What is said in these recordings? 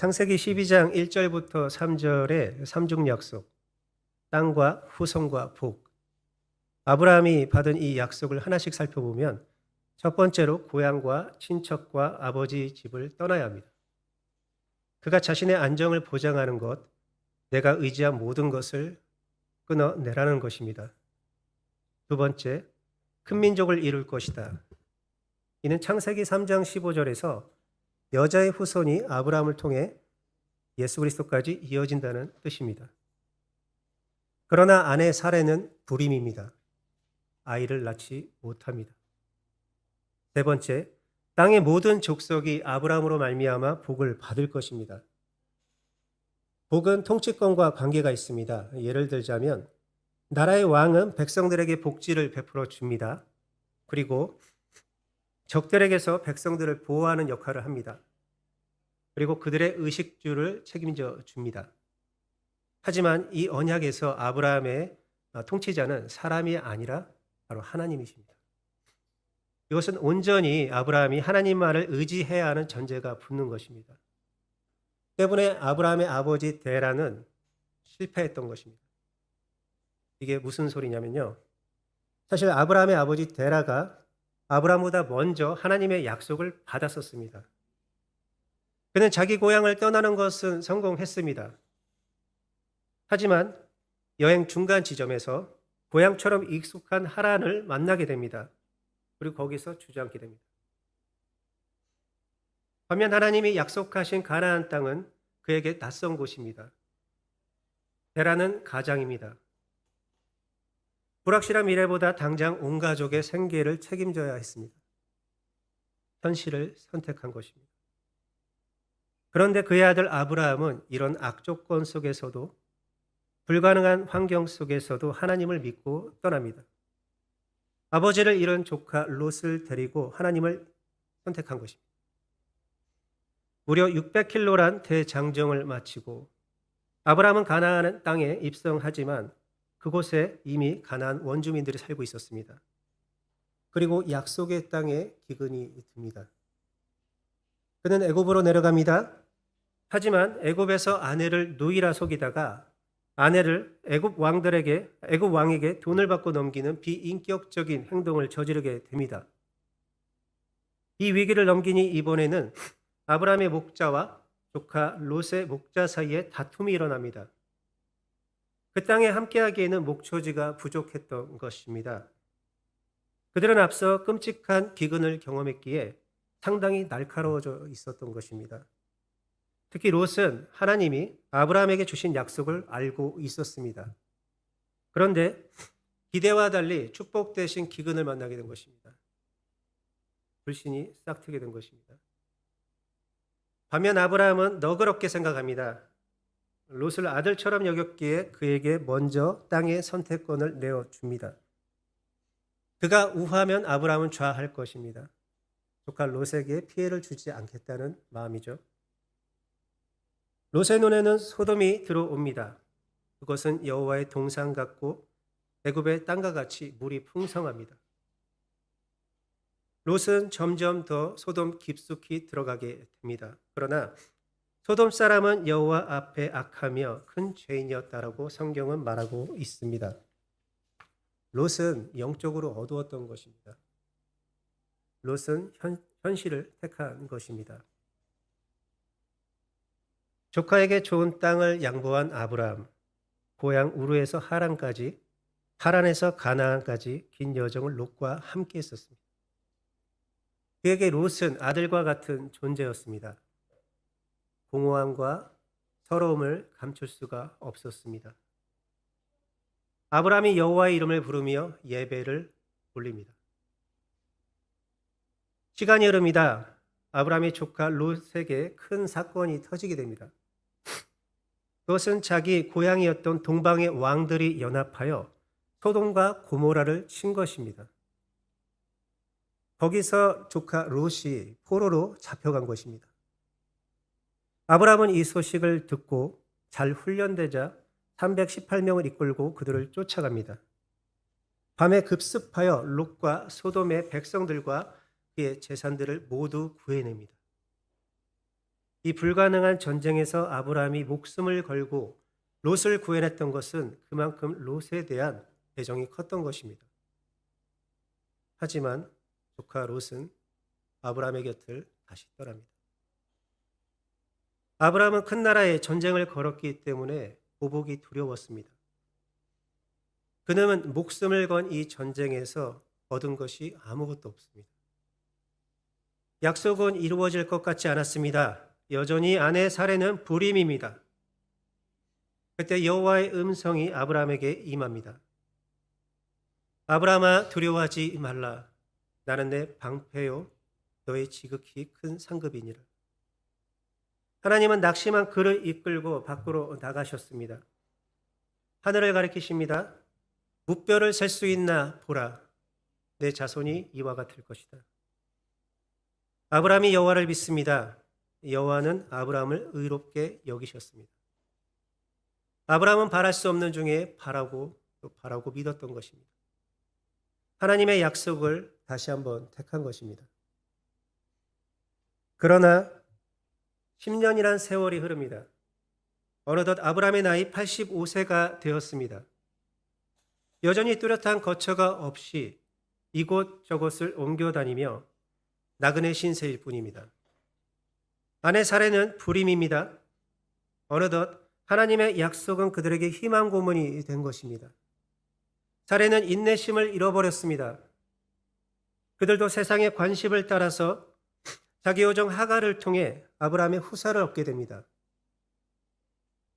창세기 12장 1절부터 3절의 삼중 약속, 땅과 후손과 복. 아브라함이 받은 이 약속을 하나씩 살펴보면 첫 번째로 고향과 친척과 아버지 집을 떠나야 합니다. 그가 자신의 안정을 보장하는 것, 내가 의지한 모든 것을 끊어내라는 것입니다. 두 번째, 큰 민족을 이룰 것이다. 이는 창세기 3장 15절에서 여자의 후손이 아브라함을 통해 예수 그리스도까지 이어진다는 뜻입니다. 그러나 아내 사레는 불임입니다. 아이를 낳지 못합니다. 세 번째, 땅의 모든 족속이 아브라함으로 말미암아 복을 받을 것입니다. 복은 통치권과 관계가 있습니다. 예를 들자면 나라의 왕은 백성들에게 복지를 베풀어 줍니다. 그리고 적들에게서 백성들을 보호하는 역할을 합니다. 그리고 그들의 의식주를 책임져 줍니다. 하지만 이 언약에서 아브라함의 통치자는 사람이 아니라 바로 하나님이십니다. 이것은 온전히 아브라함이 하나님 말을 의지해야 하는 전제가 붙는 것입니다. 때문에 아브라함의 아버지 데라는 실패했던 것입니다. 이게 무슨 소리냐면요. 사실 아브라함의 아버지 데라가 아브라함보다 먼저 하나님의 약속을 받았었습니다. 그는 자기 고향을 떠나는 것은 성공했습니다. 하지만 여행 중간 지점에서 고향처럼 익숙한 하란을 만나게 됩니다. 그리고 거기서 주저앉게 됩니다. 반면 하나님이 약속하신 가나안 땅은 그에게 낯선 곳입니다. 데라는 가장입니다. 불확실한 미래보다 당장 온 가족의 생계를 책임져야 했습니다. 현실을 선택한 것입니다. 그런데 그의 아들 아브라함은 이런 악조건 속에서도 불가능한 환경 속에서도 하나님을 믿고 떠납니다. 아버지를 잃은 조카 롯을 데리고 하나님을 선택한 것입니다. 무려 600킬로란 대장정을 마치고 아브라함은 가나안 땅에 입성하지만 그곳에 이미 가나안 원주민들이 살고 있었습니다. 그리고 약속의 땅에 기근이 듭니다. 그는 애굽으로 내려갑니다. 하지만 애굽에서 아내를 누이라 속이다가 아내를 애굽 왕에게 돈을 받고 넘기는 비인격적인 행동을 저지르게 됩니다. 이 위기를 넘기니 이번에는 아브라함의 목자와 조카 롯의 목자 사이에 다툼이 일어납니다. 그 땅에 함께하기에는 목초지가 부족했던 것입니다. 그들은 앞서 끔찍한 기근을 경험했기에 상당히 날카로워져 있었던 것입니다. 특히 롯은 하나님이 아브라함에게 주신 약속을 알고 있었습니다. 그런데 기대와 달리 축복 대신 기근을 만나게 된 것입니다. 불신이 싹트게 된 것입니다. 반면 아브라함은 너그럽게 생각합니다. 롯을 아들처럼 여겼기에 그에게 먼저 땅의 선택권을 내어줍니다. 그가 우하면 아브라함은 좌할 것입니다. 조카 롯에게 피해를 주지 않겠다는 마음이죠. 롯의 눈에는 소돔이 들어옵니다. 그것은 여호와의 동산 같고 애굽의 땅과 같이 물이 풍성합니다. 롯은 점점 더 소돔 깊숙이 들어가게 됩니다. 그러나 소돔 사람은 여호와 앞에 악하며 큰 죄인이었다라고 성경은 말하고 있습니다. 롯은 영적으로 어두웠던 것입니다. 롯은 현실을 택한 것입니다. 조카에게 좋은 땅을 양보한 아브라함, 고향 우르에서 하란까지, 하란에서 가나안까지 긴 여정을 롯과 함께 했었습니다. 그에게 롯은 아들과 같은 존재였습니다. 공허함과 서러움을 감출 수가 없었습니다. 아브라함이 여호와의 이름을 부르며 예배를 올립니다. 시간이 흐릅니다. 아브라함의 조카 롯에게 큰 사건이 터지게 됩니다. 그것은 자기 고향이었던 동방의 왕들이 연합하여 소돔과 고모라를 친 것입니다. 거기서 조카 롯이 포로로 잡혀간 것입니다. 아브라함은 이 소식을 듣고 잘 훈련되자 318명을 이끌고 그들을 쫓아갑니다. 밤에 급습하여 롯과 소돔의 백성들과 그의 재산들을 모두 구해냅니다. 이 불가능한 전쟁에서 아브라함이 목숨을 걸고 롯을 구해냈던 것은 그만큼 롯에 대한 애정이 컸던 것입니다. 하지만 조카 롯은 아브라함의 곁을 다시 떠납니다. 아브라함은 큰 나라에 전쟁을 걸었기 때문에 보복이 두려웠습니다. 그는 목숨을 건 이 전쟁에서 얻은 것이 아무것도 없습니다. 약속은 이루어질 것 같지 않았습니다. 여전히 아내 사례는 불임입니다. 그때 여호와의 음성이 아브라함에게 임합니다. 아브라함아, 두려워하지 말라. 나는 내 방패요 너의 지극히 큰 상급이니라. 하나님은 낙심한 그를 이끌고 밖으로 나가셨습니다. 하늘을 가리키십니다. 무뼈를 셀 수 있나 보라. 내 자손이 이와 같을 것이다. 아브라함이 여호와를 믿습니다. 여호와는 아브라함을 의롭게 여기셨습니다. 아브라함은 바랄 수 없는 중에 바라고 또 바라고 믿었던 것입니다. 하나님의 약속을 다시 한번 택한 것입니다. 그러나 10년이란 세월이 흐릅니다. 어느덧 아브라함의 나이 85세가 되었습니다. 여전히 뚜렷한 거처가 없이 이곳저곳을 옮겨 다니며 나그네 신세일 뿐입니다. 아내 사례는 불임입니다. 어느덧 하나님의 약속은 그들에게 희망 고문이 된 것입니다. 사례는 인내심을 잃어버렸습니다. 그들도 세상의 관심을 따라서 자기 요정 하갈을 통해 아브라함의 후사를 얻게 됩니다.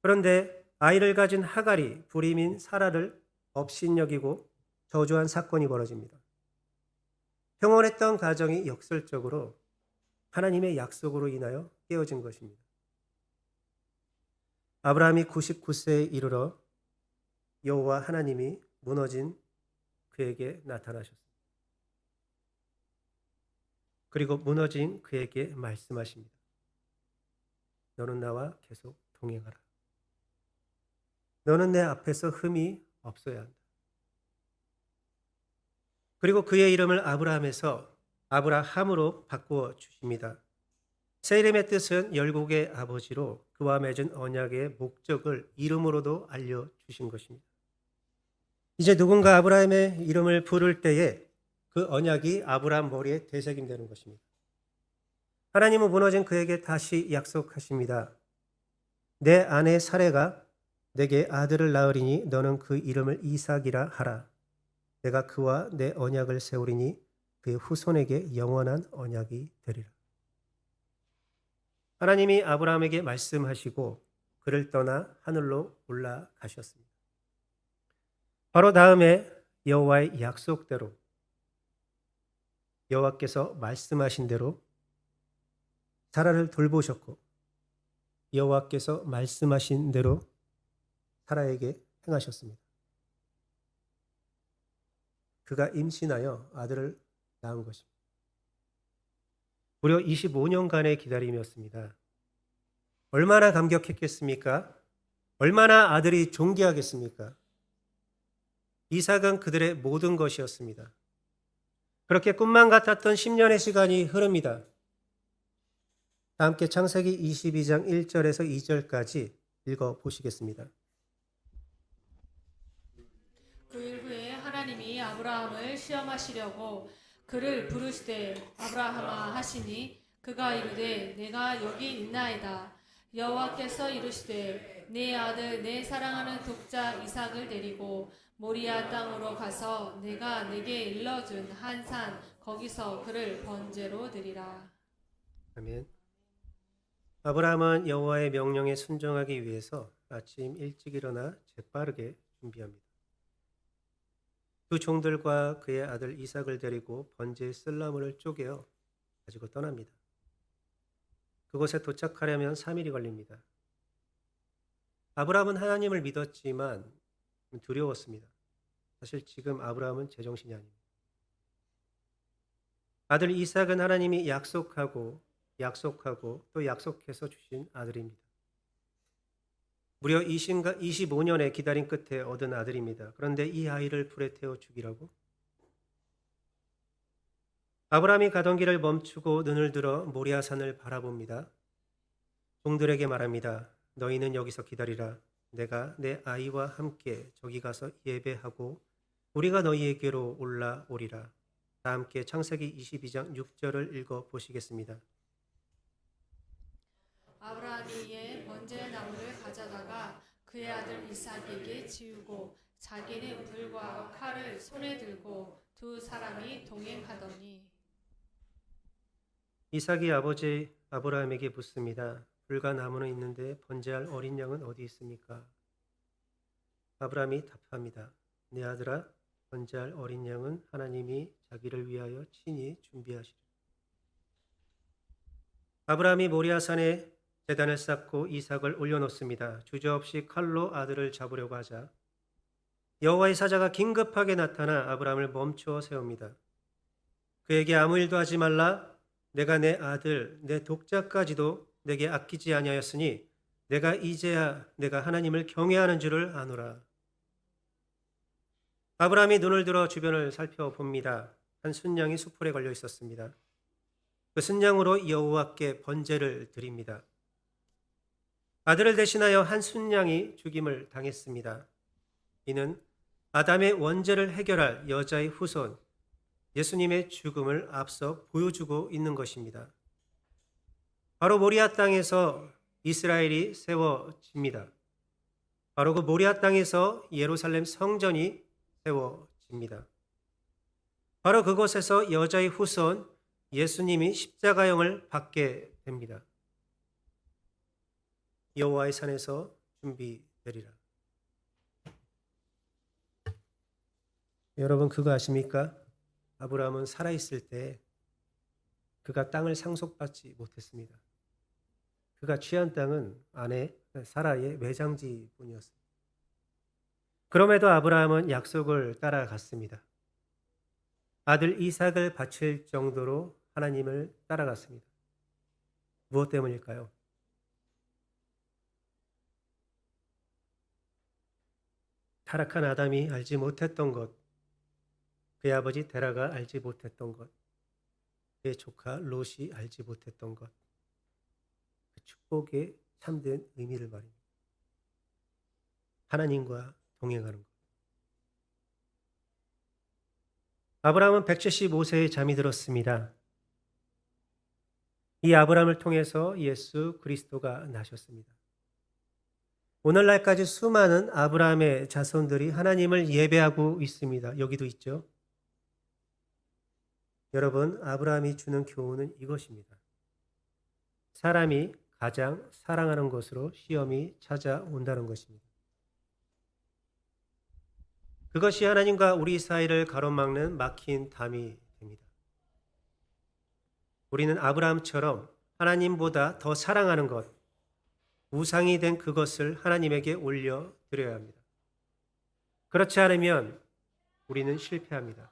그런데 아이를 가진 하갈이 불임인 사라를 업신여기고 저주한 사건이 벌어집니다. 평온했던 가정이 역설적으로 하나님의 약속으로 인하여 깨어진 것입니다. 아브라함이 99세에 이르러 여호와 하나님이 무너진 그에게 나타나셨습니다. 그리고 무너진 그에게 말씀하십니다. 너는 나와 계속 동행하라. 너는 내 앞에서 흠이 없어야 한다. 그리고 그의 이름을 아브라함에서 아브라함으로 바꾸어 주십니다. 새 이름의 뜻은 열국의 아버지로 그와 맺은 언약의 목적을 이름으로도 알려주신 것입니다. 이제 누군가 아브라함의 이름을 부를 때에 그 언약이 아브라함 머리에 되새김되는 것입니다. 하나님은 무너진 그에게 다시 약속하십니다. 내 아내 사레가 내게 아들을 낳으리니 너는 그 이름을 이삭이라 하라. 내가 그와 내 언약을 세우리니 그의 후손에게 영원한 언약이 되리라. 하나님이 아브라함에게 말씀하시고 그를 떠나 하늘로 올라가셨습니다. 바로 다음에 여호와의 약속대로 여호와께서 말씀하신 대로 사라를 돌보셨고 여호와께서 말씀하신 대로 사라에게 행하셨습니다. 그가 임신하여 아들을 낳은 것입니다. 무려 25년간의 기다림이었습니다. 얼마나 감격했겠습니까? 얼마나 아들이 존귀하겠습니까? 이삭은 그들의 모든 것이었습니다. 그렇게 꿈만 같았던 10년의 시간이 흐릅니다. 다 함께 창세기 22장 1절에서 2절까지 읽어보시겠습니다. 9일 후에 하나님이 아브라함을 시험하시려고 그를 부르시되 아브라함아 하시니 그가 이르되 내가 여기 있나이다. 여호와께서 이르시되 네 아들 내 사랑하는 독자 이삭을 데리고 모리아 땅으로 가서 내가 내게 일러준 한 산 거기서 그를 번제로 드리라. 아멘. 아브라함은 여호와의 명령에 순종하기 위해서 아침 일찍 일어나 재빠르게 준비합니다. 두 종들과 그의 아들 이삭을 데리고 번제의 쓸나무를 쪼개어 가지고 떠납니다. 그곳에 도착하려면 3일이 걸립니다. 아브라함은 하나님을 믿었지만 두려웠습니다. 사실 지금 아브라함은 제정신이 아닙니다. 아들 이삭은 하나님이 약속하고 또 약속해서 주신 아들입니다. 무려 25년의 기다림 끝에 얻은 아들입니다. 그런데 이 아이를 불에 태워 죽이라고? 아브라함이 가던 길을 멈추고 눈을 들어 모리아산을 바라봅니다. 종들에게 말합니다. 너희는 여기서 기다리라. 내가 내 아이와 함께 저기 가서 예배하고 우리가 너희에게로 올라오리라. 다 함께 창세기 22장 6절을 읽어 보시겠습니다. 아브라함이 이에 번제 나무를 가져다가 그의 아들 이삭에게 지우고 자기는 불과 칼을 손에 들고 두 사람이 동행하더니 이삭이 아버지 아브라함에게 묻습니다. 불과 나무는 있는데 번제할 어린 양은 어디 있습니까? 아브라함이 답합니다. 내 아들아, 번제할 어린 양은 하나님이 자기를 위하여 친히 준비하시리라. 아브라함이 모리아산에 제단을 쌓고 이삭을 올려놓습니다. 주저없이 칼로 아들을 잡으려고 하자 여호와의 사자가 긴급하게 나타나 아브라함을 멈추어 세웁니다. 그에게 아무 일도 하지 말라. 내가 내 아들, 내 독자까지도 내게 아끼지 아니하였으니 내가 이제야 내가 하나님을 경외하는 줄을 아노라. 아브라함이 눈을 들어 주변을 살펴봅니다. 한 순양이 수풀에 걸려 있었습니다. 그 순양으로 여호와께 번제를 드립니다. 아들을 대신하여 한 순양이 죽임을 당했습니다. 이는 아담의 원죄를 해결할 여자의 후손 예수님의 죽음을 앞서 보여주고 있는 것입니다. 바로 모리아 땅에서 이스라엘이 세워집니다. 바로 그 모리아 땅에서 예루살렘 성전이 세워집니다. 바로 그곳에서 여자의 후손 예수님이 십자가형을 받게 됩니다. 여호와의 산에서 준비되리라. 여러분 그거 아십니까? 아브라함은 살아있을 때 그가 땅을 상속받지 못했습니다. 그가 취한 땅은 아내 사라의 매장지뿐이었습니다. 그럼에도 아브라함은 약속을 따라갔습니다. 아들 이삭을 바칠 정도로 하나님을 따라갔습니다. 무엇 때문일까요? 타락한 아담이 알지 못했던 것, 그의 아버지 데라가 알지 못했던 것, 그의 조카 롯이 알지 못했던 것, 그 축복의 참된 의미를 말입니다. 하나님과 동행하는 것. 아브라함은 175세에 잠이 들었습니다. 이 아브라함을 통해서 예수 그리스도가 나셨습니다. 오늘날까지 수많은 아브라함의 자손들이 하나님을 예배하고 있습니다. 여기도 있죠. 여러분, 아브라함이 주는 교훈은 이것입니다. 사람이 가장 사랑하는 것으로 시험이 찾아온다는 것입니다. 그것이 하나님과 우리 사이를 가로막는 막힌 담이 됩니다. 우리는 아브라함처럼 하나님보다 더 사랑하는 것, 우상이 된 그것을 하나님에게 올려드려야 합니다. 그렇지 않으면 우리는 실패합니다.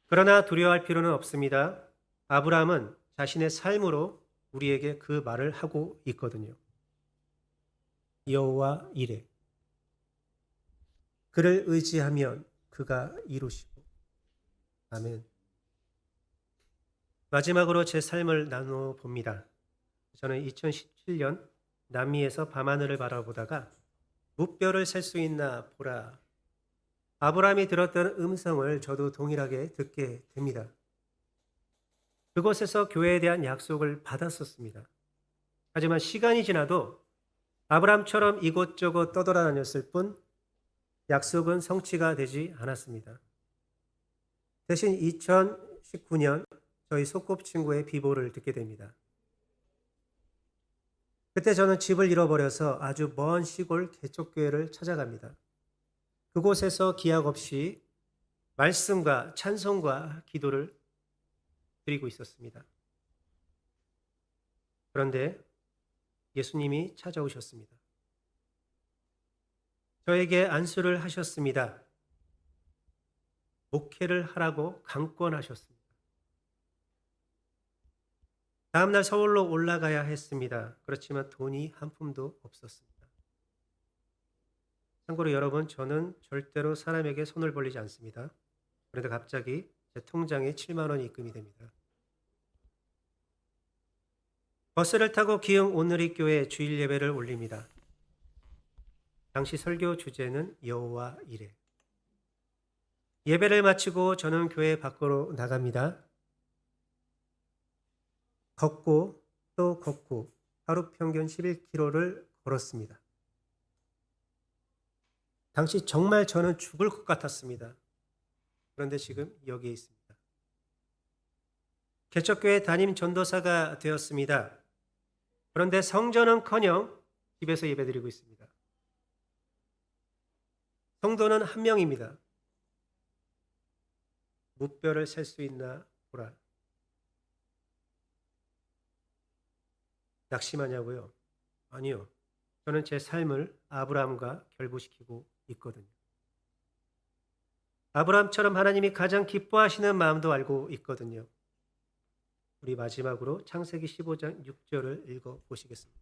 그러나 두려워할 필요는 없습니다. 아브라함은 자신의 삶으로 우리에게 그 말을 하고 있거든요. 여호와 이레. 그를 의지하면 그가 이루시고. 아멘. 마지막으로 제 삶을 나누어 봅니다. 저는 2017년 남미에서 밤하늘을 바라보다가 무뼈를 셀 수 있나 보라. 아브라함이 들었던 음성을 저도 동일하게 듣게 됩니다. 그곳에서 교회에 대한 약속을 받았었습니다. 하지만 시간이 지나도 아브라함처럼 이곳저곳 떠돌아다녔을 뿐 약속은 성취가 되지 않았습니다. 대신 2019년 저희 소꿉친구의 비보를 듣게 됩니다. 그때 저는 집을 잃어버려서 아주 먼 시골 개척교회를 찾아갑니다. 그곳에서 기약 없이 말씀과 찬송과 기도를 드리고 있었습니다. 그런데 예수님이 찾아오셨습니다. 저에게 안수를 하셨습니다. 목회를 하라고 강권하셨습니다. 다음날 서울로 올라가야 했습니다. 그렇지만 돈이 한 푼도 없었습니다. 참고로 여러분, 저는 절대로 사람에게 손을 벌리지 않습니다. 그런데 갑자기 제 통장에 7만 원이 입금이 됩니다. 버스를 타고 기흥 온누리교회 주일 예배를 올립니다. 당시 설교 주제는 여호와 이레. 예배를 마치고 저는 교회 밖으로 나갑니다. 걷고 또 걷고 하루 평균 11km를 걸었습니다. 당시 정말 저는 죽을 것 같았습니다. 그런데 지금 여기에 있습니다. 개척교회 담임 전도사가 되었습니다. 그런데 성전은커녕 집에서 예배드리고 있습니다. 성도는 한 명입니다. 무뼈를 셀 수 있나 보라. 낙심하냐고요? 아니요. 저는 제 삶을 아브라함과 결부시키고 있거든요. 아브라함처럼 하나님이 가장 기뻐하시는 마음도 알고 있거든요. 우리 마지막으로 창세기 15장 6절을 읽어보시겠습니다.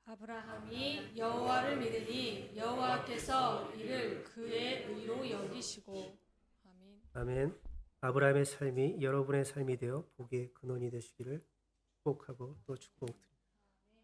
아브라함이 여호와를 믿으니 여호와께서 이를 그의 의로 여기시고. 아멘. 아멘. 아브라함의 삶이 여러분의 삶이 되어 복의 근원이 되시기를 축복하고 또 축복드립니다.